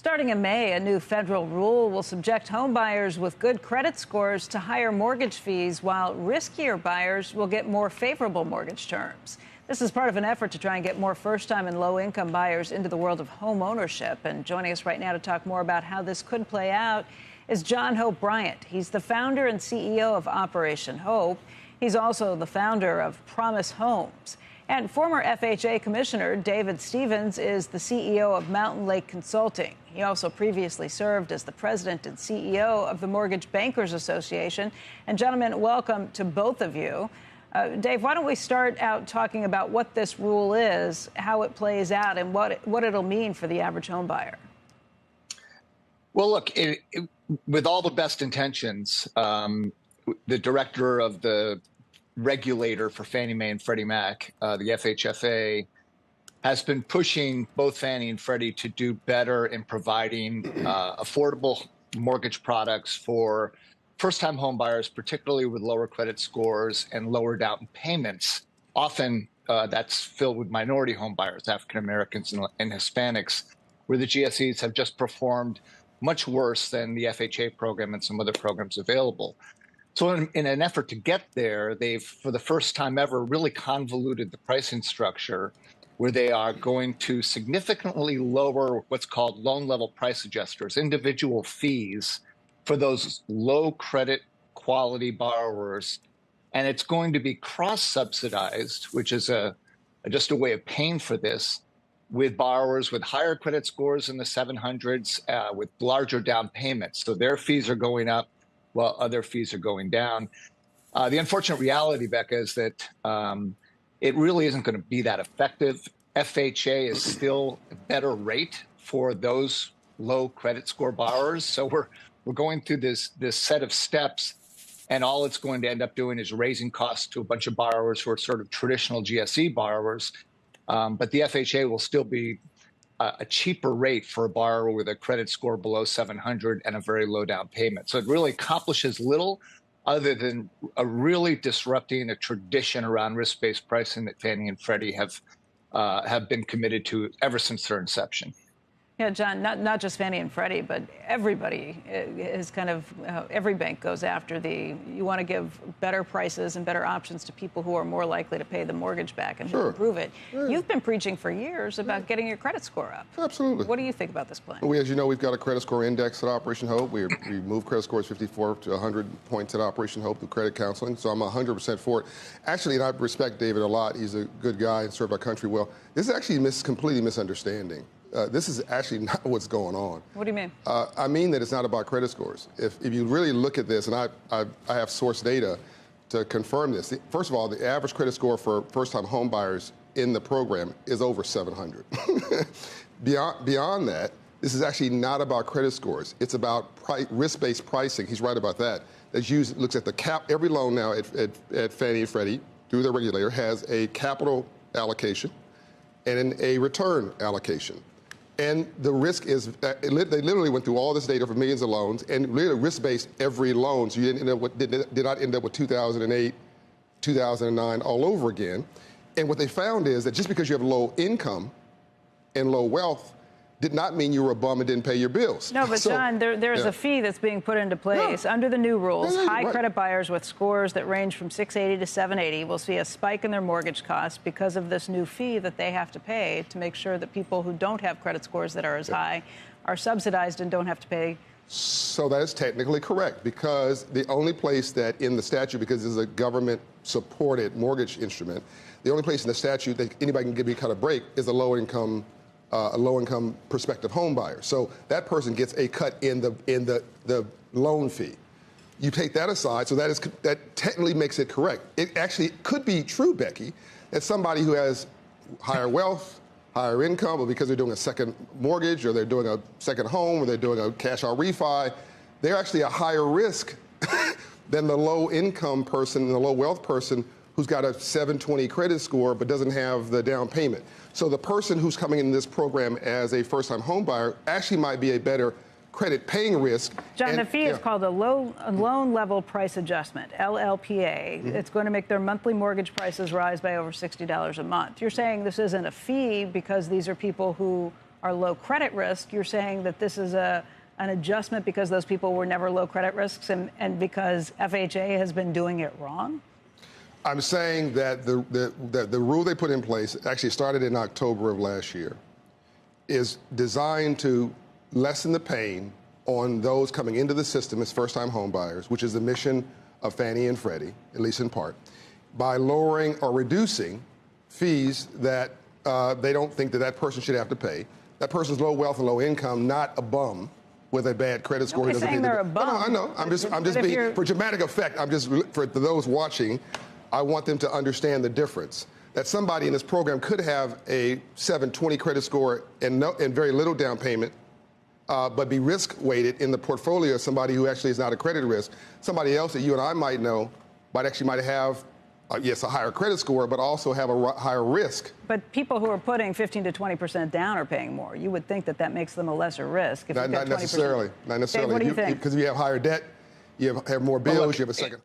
Starting in May, a new federal rule will subject homebuyers with good credit scores to higher mortgage fees, while riskier buyers will get more favorable mortgage terms. This is part of an effort to try and get more first-time and low-income buyers into the world of home ownership. And joining us right now to talk more about how this could play out is John Hope Bryant. He's the founder and CEO of Operation Hope. He's also the founder of Promise Homes. And former FHA Commissioner David Stevens is the CEO of Mountain Lake Consulting. He also previously served as the president and CEO of the Mortgage Bankers Association. And gentlemen, welcome to both of you. Dave, why don't we start out talking about what this rule is, how it plays out, and what it'll mean for the average home buyer? Well, look, with all the best intentions, the director of the regulator for Fannie Mae and Freddie Mac, the FHFA, has been pushing both Fannie and Freddie to do better in providing affordable mortgage products for first-time home buyers, particularly with lower credit scores and lower down payments. Often that's filled with minority home buyers, African Americans and Hispanics, where the GSEs have just performed much worse than the FHA program and some other programs available. So in an effort to get there, they've, for the first time ever, really convoluted the pricing structure, where they are going to significantly lower what's called loan level price adjusters, individual fees for those low credit quality borrowers. And it's going to be cross-subsidized, which is just a way of paying for this, with borrowers with higher credit scores in the 700s, with larger down payments. So their fees are going up while other fees are going down. The unfortunate reality, Becca, is that it really isn't going to be that effective. FHA is still a better rate for those low credit score borrowers. So we're going through this set of steps, and all it's going to end up doing is raising costs to a bunch of borrowers who are sort of traditional GSE borrowers. But the FHA will still be a cheaper rate for a borrower with a credit score below 700 and a very low down payment. So it really accomplishes little other than really disrupting a tradition around risk-based pricing that Fannie and Freddie have been committed to ever since their inception. Yeah, John, not just Fannie and Freddie, but everybody is kind of, every bank goes after you want to give better prices and better options to people who are more likely to pay the mortgage back and who improve it. Yeah. You've been preaching for years about getting your credit score up. Absolutely. What do you think about this plan? As you know, we've got a credit score index at Operation Hope. We moved credit scores 54 to 100 points at Operation Hope through credit counseling, so I'm 100% for it. Actually, and I respect David a lot. He's a good guy and served our country well. This is actually completely misunderstanding. This is actually not what's going on. What do you mean? I mean that it's not about credit scores. If you really look at this, and I have source data to confirm this. First of all, the average credit score for first-time home buyers in the program is over 700. Beyond that, this is actually not about credit scores. It's about risk-based pricing. He's right about that. Looks at the cap. Every loan now at Fannie and Freddie, through their regulator, has a capital allocation and a return allocation. And the risk is, they literally went through all this data for millions of loans and really risk-based every loan. So you did not end up with 2008, 2009 all over again. And what they found is that just because you have low income and low wealth did not mean you were a bum and didn't pay your bills. No, but John, there's a fee that's being put into place under the new rules. High credit buyers with scores that range from 680 to 780 will see a spike in their mortgage costs because of this new fee that they have to pay to make sure that people who don't have credit scores that are as high are subsidized and don't have to pay. So that is technically correct, because the only place that in the statute, because this is a government-supported mortgage instrument, the only place in the statute that anybody can give you kind of break is a low-income prospective home buyer. So that person gets a cut in the loan fee. You take that aside, so that technically makes it correct. It actually could be true, Becky, that somebody who has higher wealth, higher income, or because they're doing a second mortgage, or they're doing a second home, or they're doing a cash-out refi, they're actually a higher risk than the low-income person, the low-wealth person who's got a 720 credit score but doesn't have the down payment. So the person who's coming in this program as a first-time home buyer actually might be a better credit paying risk. John, the fee is called a loan level price adjustment, LLPA. Mm-hmm. It's going to make their monthly mortgage prices rise by over $60 a month. You're saying this isn't a fee because these are people who are low credit risk. You're saying that this is an adjustment because those people were never low credit risks and because FHA has been doing it wrong? I'm saying that the rule they put in place, actually started in October of last year, is designed to lessen the pain on those coming into the system as first-time home buyers, which is the mission of Fannie and Freddie, at least in part, by lowering or reducing fees that they don't think that person should have to pay. That person's low wealth and low income, not a bum with a bad credit score. Nobody's saying they're a bum. No, I know. I'm just being, for dramatic effect, for those watching, I want them to understand the difference. That somebody in this program could have a 720 credit score and very little down payment, but be risk weighted in the portfolio of somebody who actually is not a credit risk. Somebody else that you and I might know might have, yes, a higher credit score, but also have a higher risk. But people who are putting 15 to 20% down are paying more. You would think that makes them a lesser risk. If not necessarily. Not necessarily. Dave, what do you think? Because if you have higher debt, you have more bills, you have a second.